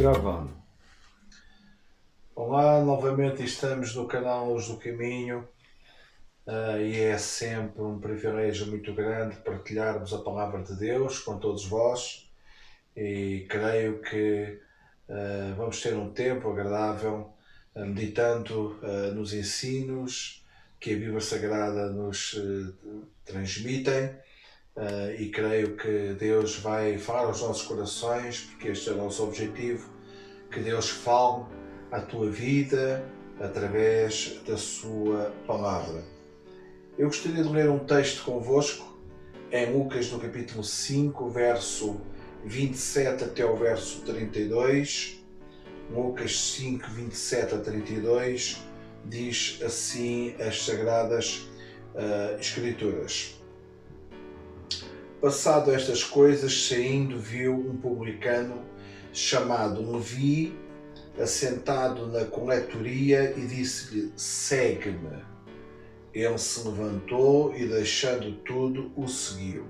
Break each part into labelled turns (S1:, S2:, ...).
S1: Gravando. Olá, novamente estamos no canal Luz do Caminho e é sempre um privilégio muito grande partilharmos a palavra de Deus com todos vós e creio que vamos ter um tempo agradável meditando nos ensinos que a Bíblia Sagrada nos transmitem. E creio que Deus vai falar aos nossos corações, porque este é o nosso objetivo, que Deus fale à tua vida através da sua palavra. Eu gostaria de ler um texto convosco em Lucas no capítulo 5, verso 27 até o verso 32. Lucas 5, 27 a 32 diz assim as Sagradas Escrituras. Passado estas coisas, saindo, viu um publicano chamado Levi assentado na coletoria e disse-lhe: segue-me. Ele se levantou e, deixando tudo, o seguiu.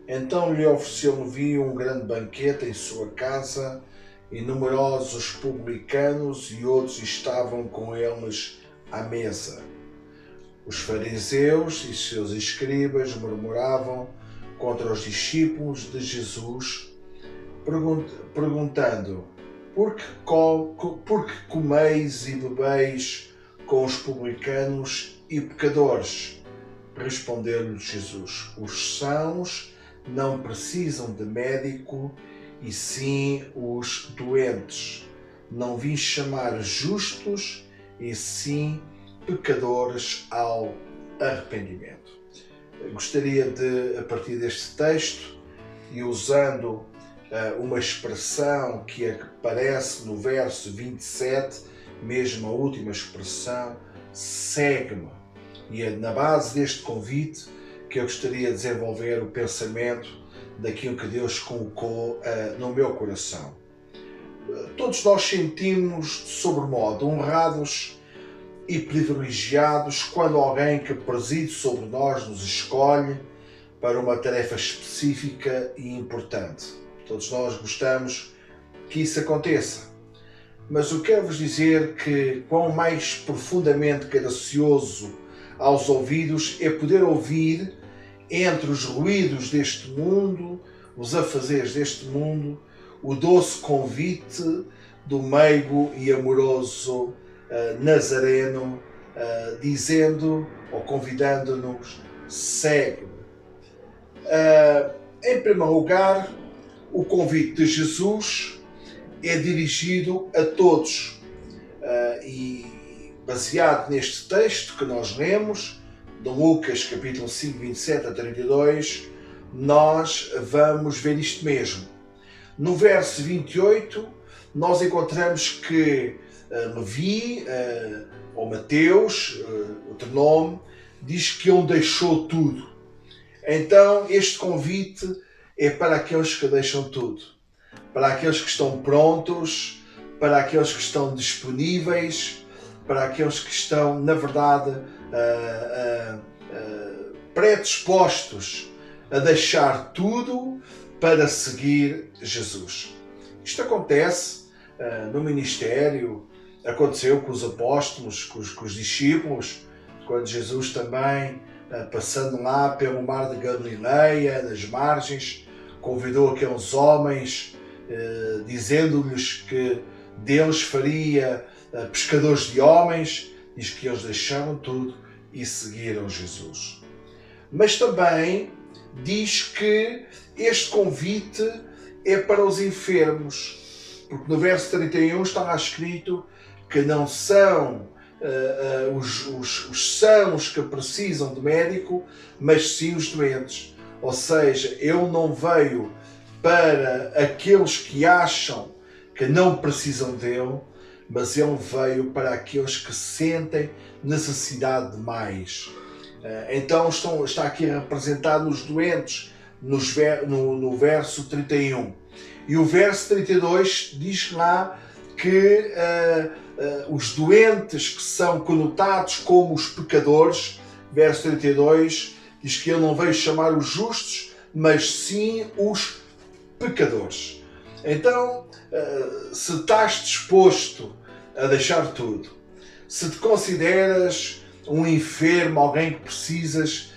S1: Então lhe ofereceu Levi um grande banquete em sua casa, e numerosos publicanos e outros estavam com eles à mesa. Os fariseus e seus escribas murmuravam contra os discípulos de Jesus, perguntando: por que comeis e bebeis com os publicanos e pecadores? Respondeu-lhe Jesus: os sãos não precisam de médico, e sim os doentes. Não vim chamar justos, e sim pecadores ao arrependimento. Gostaria de, a partir deste texto, e usando uma expressão que aparece no verso 27, mesmo a última expressão, segue-me. E é na base deste convite que eu gostaria de desenvolver o pensamento daquilo que Deus colocou no meu coração. Todos nós sentimos de sobremodo honrados e privilegiados quando alguém que preside sobre nós nos escolhe para uma tarefa específica e importante. Todos nós gostamos que isso aconteça. Mas eu quero vos dizer que quão mais profundamente gracioso aos ouvidos é poder ouvir, entre os ruídos deste mundo, os afazeres deste mundo, o doce convite do meigo e amoroso Nazareno, dizendo ou convidando-nos: segue-me. Em primeiro lugar, o convite de Jesus é dirigido a todos, e baseado neste texto que nós lemos, de Lucas capítulo 5, 27 a 32, nós vamos ver isto mesmo. No verso 28, nós encontramos que Levi, ou Mateus, outro nome, diz que ele deixou tudo. Então este convite é para aqueles que deixam tudo, para aqueles que estão prontos, para aqueles que estão disponíveis, para aqueles que estão, na verdade, predispostos a deixar tudo para seguir Jesus. Isto acontece no ministério, aconteceu com os apóstolos, com os discípulos, quando Jesus também, passando lá pelo mar de Galileia, nas margens, convidou aqueles homens, dizendo-lhes que Deus faria pescadores de homens, diz que eles deixaram tudo e seguiram Jesus. Mas também diz que este convite é para os enfermos, porque no verso 31 está lá escrito que não são os sãos que precisam de médico, mas sim os doentes. Ou seja, ele não veio para aqueles que acham que não precisam dele, mas ele veio para aqueles que sentem necessidade de mais. Então está aqui representado os doentes no verso 31. E o verso 32 diz lá que os doentes que são conotados como os pecadores, verso 32, diz que ele não veio chamar os justos, mas sim os pecadores. Então, se estás disposto a deixar tudo, se te consideras um enfermo, alguém que precisas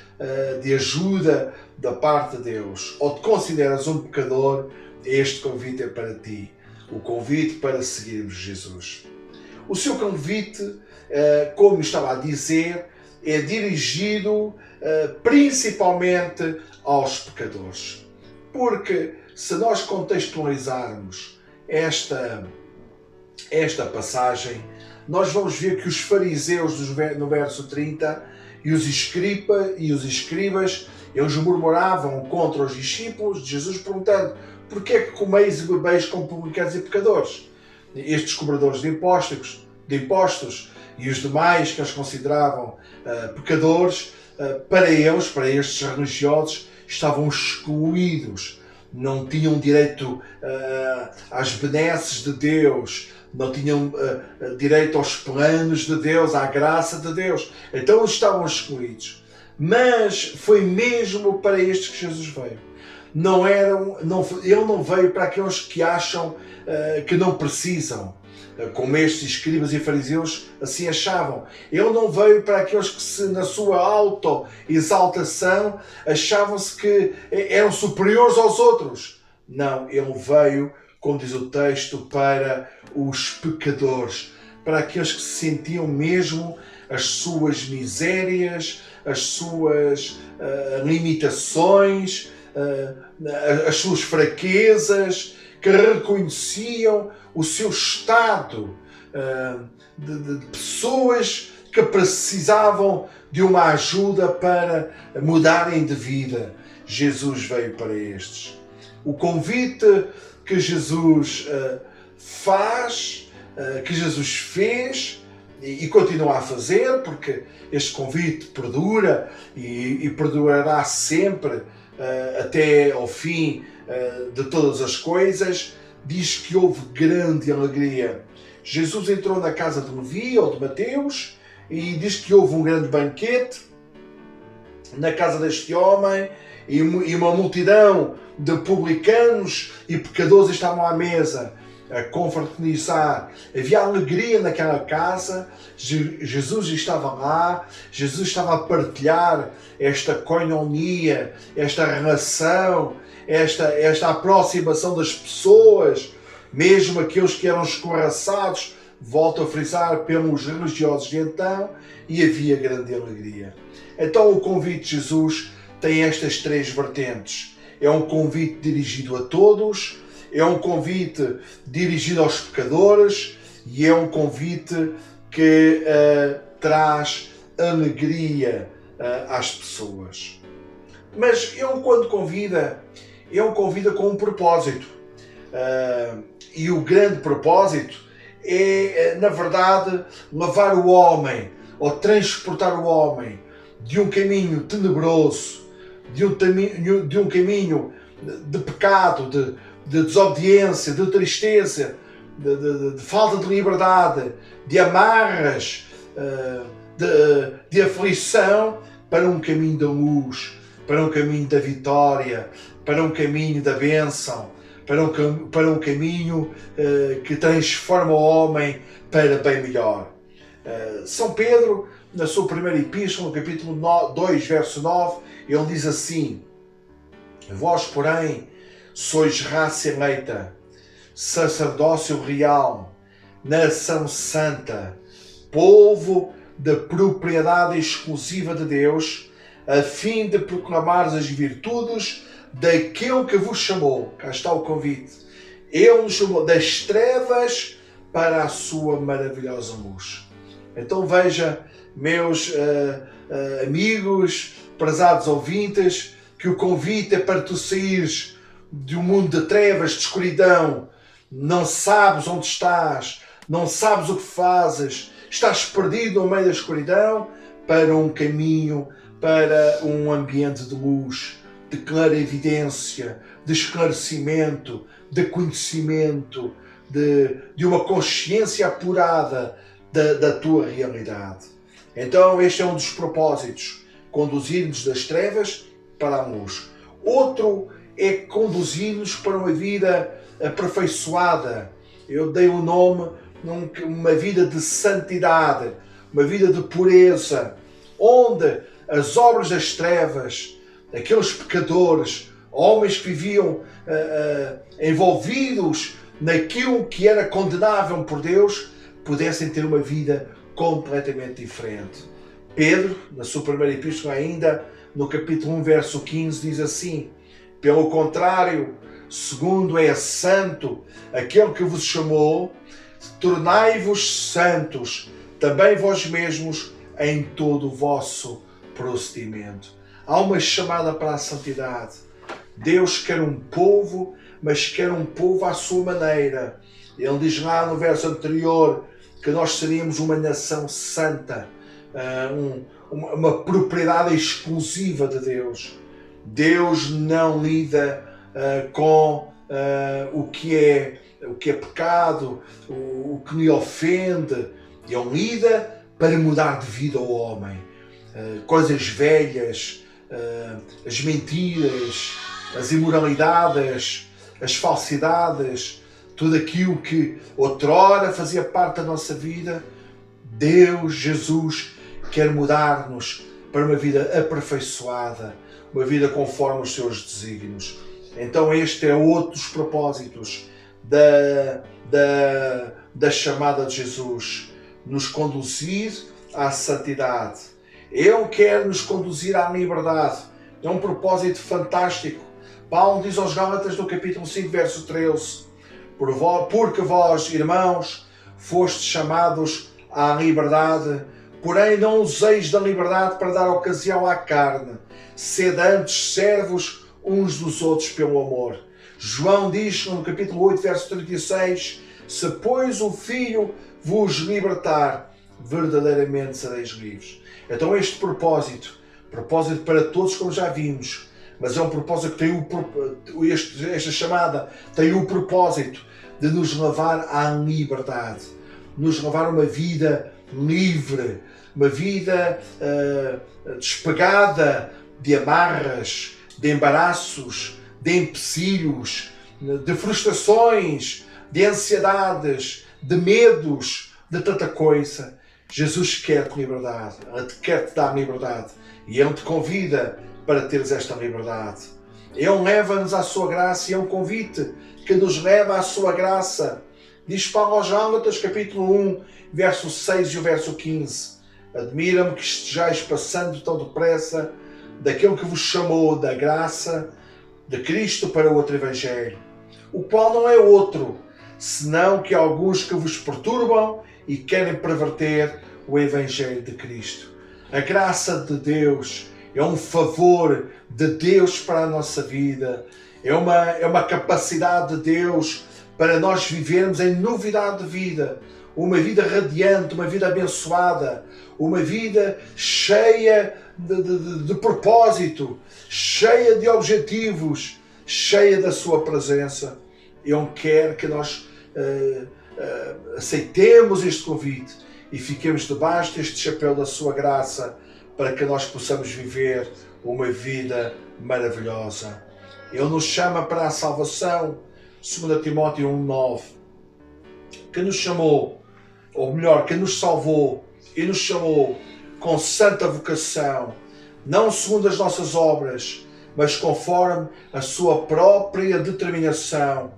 S1: de ajuda da parte de Deus, ou te consideras um pecador, este convite é para ti. O convite para seguirmos Jesus. O seu convite, como estava a dizer, é dirigido principalmente aos pecadores. Porque se nós contextualizarmos esta passagem, nós vamos ver que os fariseus, no verso 30, e os escribas, eles murmuravam contra os discípulos de Jesus, perguntando: porquê é que comeis e bebeis com publicanos e pecadores? Estes cobradores de impostos e os demais que eles consideravam pecadores, para estes religiosos, estavam excluídos, não tinham direito às benesses de Deus, não tinham direito aos planos de Deus, à graça de Deus. Então eles estavam excluídos. Mas foi mesmo para estes que Jesus veio. Ele não veio para aqueles que acham que não precisam, como estes escribas e fariseus assim achavam. Ele não veio para aqueles que, na sua auto-exaltação, achavam-se que eram superiores aos outros. Não, ele veio, como diz o texto, para os pecadores, para aqueles que sentiam mesmo as suas misérias, as suas limitações, as suas fraquezas, que reconheciam o seu estado de pessoas que precisavam de uma ajuda para mudarem de vida. Jesus veio para estes. O convite que Jesus que Jesus fez e continua a fazer, porque este convite perdura e perdurará sempre até ao fim de todas as coisas, diz que houve grande alegria. Jesus entrou na casa de Levi ou de Mateus e diz que houve um grande banquete na casa deste homem e uma multidão de publicanos e pecadores estavam à mesa a confraternizar. Havia alegria naquela casa. Jesus estava lá, Jesus estava a partilhar esta koinonia, esta relação, esta aproximação das pessoas, mesmo aqueles que eram escorraçados, volto a frisar, pelos religiosos de então, e havia grande alegria. Então o convite de Jesus tem estas três vertentes. É um convite dirigido a todos, é um convite dirigido aos pecadores e é um convite que traz alegria às pessoas. Mas ele, quando convida, com um propósito. E o grande propósito é, na verdade, levar o homem, ou transportar o homem de um caminho tenebroso, de um caminho de pecado, de desobediência, de tristeza, de falta de liberdade, de amarras, de aflição, para um caminho da luz, para um caminho da vitória, para um caminho da bênção, para um caminho que transforma o homem para bem melhor. São Pedro, na sua primeira epístola, no capítulo 2, verso 9, ele diz assim: vós, porém, sois raça eleita, sacerdócio real, nação santa, povo da propriedade exclusiva de Deus, a fim de proclamar as virtudes daquele que vos chamou. Cá está o convite. Ele nos chamou das trevas para a sua maravilhosa luz. Então veja, meus amigos, prezados ouvintes, que o convite é para tu saíres de um mundo de trevas, de escuridão. Não sabes onde estás, não sabes o que fazes, estás perdido no meio da escuridão, para um caminho, para um ambiente de luz, de clara evidência, de esclarecimento, de conhecimento, de uma consciência apurada da tua realidade. Então este é um dos propósitos, conduzir-nos das trevas para a luz. Outro é conduzir-nos para uma vida aperfeiçoada. Eu dei o nome, uma vida de santidade, uma vida de pureza, onde as obras das trevas, aqueles pecadores, homens que viviam envolvidos naquilo que era condenável por Deus, pudessem ter uma vida completamente diferente. Pedro, na sua primeira epístola ainda, no capítulo 1, verso 15, diz assim: pelo contrário, segundo é santo aquele que vos chamou, tornai-vos santos também vós mesmos em todo o vosso procedimento. Há uma chamada para a santidade. Deus quer um povo, mas quer um povo à sua maneira. Ele diz lá no verso anterior que nós seríamos uma nação santa, uma propriedade exclusiva de Deus. Deus não lida com o que é pecado, o que lhe ofende. Ele lida para mudar de vida ao homem. Coisas velhas, as mentiras, as imoralidades, as falsidades, tudo aquilo que outrora fazia parte da nossa vida, Deus, Jesus, quer mudar-nos para uma vida aperfeiçoada, uma vida conforme os seus desígnios. Então este é outro dos propósitos da chamada de Jesus, nos conduzir à santidade. Ele quer nos conduzir à liberdade. É um propósito fantástico. Paulo diz aos Gálatas no capítulo 5, verso 13: porque vós, irmãos, fostes chamados à liberdade, porém não useis da liberdade para dar ocasião à carne. Sede antes servos uns dos outros pelo amor. João diz no capítulo 8, verso 36: se, pois, o Filho vos libertar, verdadeiramente sereis livres. Então este propósito para todos, como já vimos, mas é um propósito que tem esta chamada tem o propósito de nos levar à liberdade, nos levar a uma vida livre, uma vida despegada de amarras, de embaraços, de empecilhos, de frustrações, de ansiedades, de medos, de tanta coisa. Jesus quer-te liberdade, Ele quer-te dar liberdade e Ele te convida para teres esta liberdade. Ele leva-nos à sua graça e é um convite que nos leva à sua graça. Diz Paulo aos Gálatas, capítulo 1, verso 6 e o verso 15: admira-me que estejais passando tão depressa daquele que vos chamou da graça de Cristo para outro evangelho, o qual não é outro, senão que alguns que vos perturbam e querem perverter o evangelho de Cristo. A graça de Deus é um favor de Deus para a nossa vida, é uma capacidade de Deus para nós vivermos em novidade de vida, uma vida radiante, uma vida abençoada, uma vida cheia de propósito, cheia de objetivos, cheia da sua presença. Ele quer que nós aceitemos este convite e fiquemos debaixo deste chapéu da sua graça, para que nós possamos viver uma vida maravilhosa. Ele nos chama para a salvação, 2 Timóteo 1,9, que nos chamou, ou melhor, que nos salvou e nos chamou com santa vocação, não segundo as nossas obras, mas conforme a sua própria determinação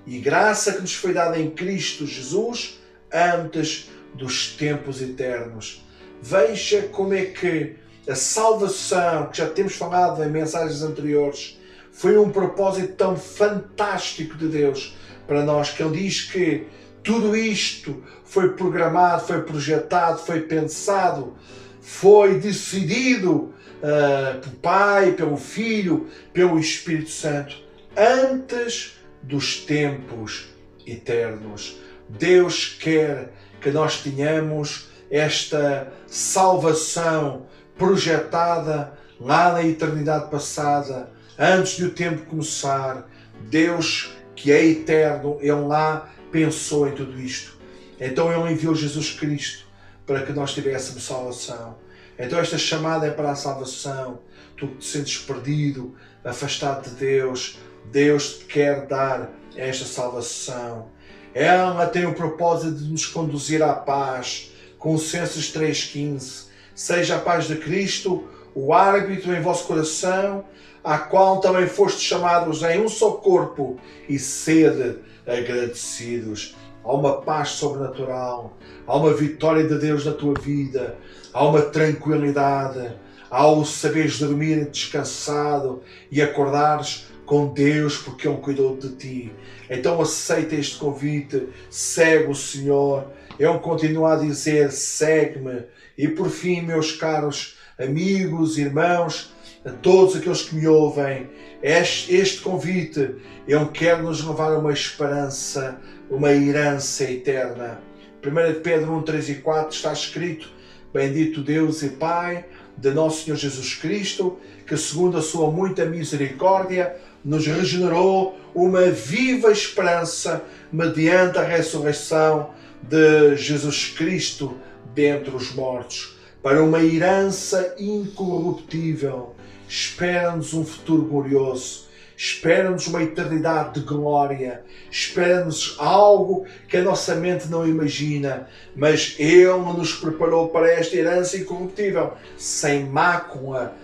S1: e graça que nos foi dada em Cristo Jesus antes dos tempos eternos. Veja como é que a salvação, que já temos falado em mensagens anteriores, foi um propósito tão fantástico de Deus para nós, que Ele diz que tudo isto foi programado, foi projetado, foi pensado, foi decidido pelo Pai, pelo Filho, pelo Espírito Santo, antes dos tempos eternos. Deus quer que nós tenhamos esta salvação projetada lá na eternidade passada, antes de o tempo começar. Deus, que é eterno, Ele lá pensou em tudo isto. Então Ele enviou Jesus Cristo para que nós tivéssemos salvação. Então esta chamada é para a salvação. Tu que te sentes perdido, afastado de Deus, Deus te quer dar esta salvação. Ela tem o propósito de nos conduzir à paz. Colossenses 3,15. Seja a paz de Cristo o árbitro em vosso coração, a qual também fostes chamados em um só corpo, e sede agradecidos. Há uma paz sobrenatural, há uma vitória de Deus na tua vida, há uma tranquilidade, há o saberes dormir descansado e acordares com Deus porque Ele cuidou de ti. Então aceita este convite, segue o Senhor. Ele continua a dizer, segue-me. E por fim, meus caros amigos, irmãos, a todos aqueles que me ouvem, este convite, Ele quer nos levar a uma esperança, uma herança eterna. 1 Pedro 1, 3 e 4 está escrito: Bendito Deus e Pai de nosso Senhor Jesus Cristo, que segundo a sua muita misericórdia nos regenerou uma viva esperança mediante a ressurreição de Jesus Cristo dentre os mortos, para uma herança incorruptível. Espera-nos um futuro glorioso, espera-nos uma eternidade de glória, espera-nos algo que a nossa mente não imagina, mas Ele nos preparou para esta herança incorruptível, sem mácula,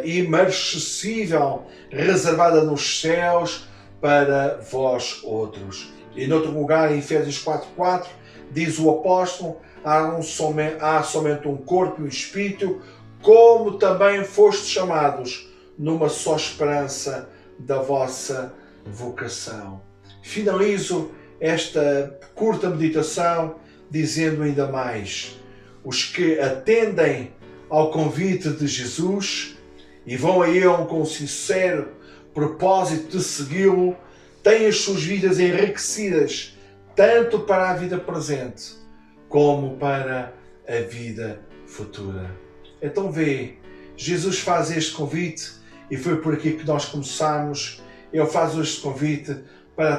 S1: imarcessível, reservada nos céus para vós outros. E noutro lugar, em Efésios 4,4, diz o apóstolo: há somente um corpo e um espírito, como também fostes chamados numa só esperança da vossa vocação. Finalizo esta curta meditação dizendo ainda mais: os que atendem ao convite de Jesus e vão a Ele com o sincero propósito de segui-lo, têm as suas vidas enriquecidas, tanto para a vida presente como para a vida futura. Então vê, Jesus faz este convite e foi por aqui que nós começamos. Ele faz este convite para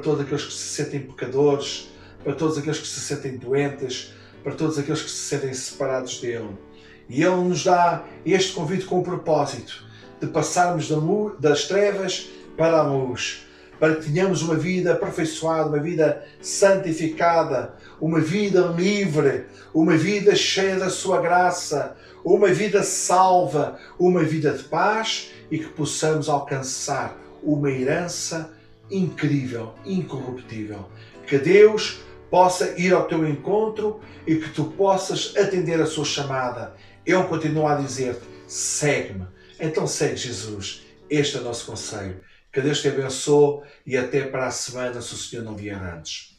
S1: todos aqueles que se sentem pecadores, para todos aqueles que se sentem doentes, para todos aqueles que se sentem separados dele. E Ele nos dá este convite com o propósito de passarmos das trevas para a luz, para que tenhamos uma vida aperfeiçoada, uma vida santificada, uma vida livre, uma vida cheia da sua graça, uma vida salva, uma vida de paz, e que possamos alcançar uma herança incrível, incorruptível. Que Deus possa ir ao teu encontro e que tu possas atender a sua chamada. Ele continua a dizer-te: segue-me. Então segue Jesus. Este é o nosso conselho. Que Deus te abençoe e até para a semana, se o Senhor não vier antes.